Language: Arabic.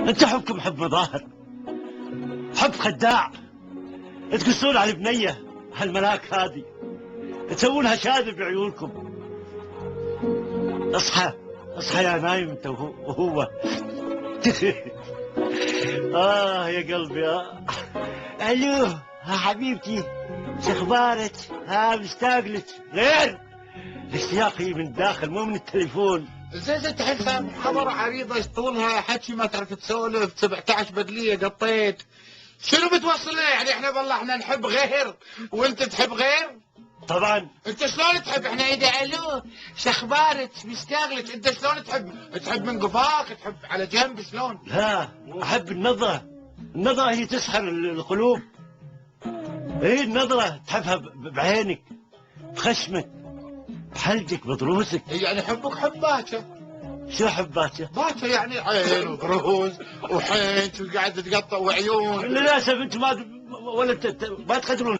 انت حبكم حب مظاهر، حب خداع، تقصون على البنيه هالملاك هذه، تسوونها شاذب بعيونكم. اصحى اصحى يا نايم انت وهو. يا قلبي الو ها حبيبتي، شخبارك؟ مشتاق لك غير اشتياقي من الداخل مو من التليفون. زين تحسها خبر عريضه طولها حكي ما تعرف تسولف، 17 بدليه قطيت، شنو بتوصل لنا يعني؟ احنا والله احنا نحب غير وانت تحب غير؟ طبعا. انت شلون تحب؟ احنا اذا الو شخبارك مشتاق لك، انت شلون تحب من قفاك، تحب على جنب شلون؟ لا احب النظره، النظره هي تسحر القلوب. ايه النظره تحبها بعينك، بخشمك، بحلقك، بضروسك. يعني حبك حب باكر. شو حب باكر؟ باكر يعني عين وضروس وحين وقاعد تقطع وعيون. للاسف انتم ما ولا ما تقدرون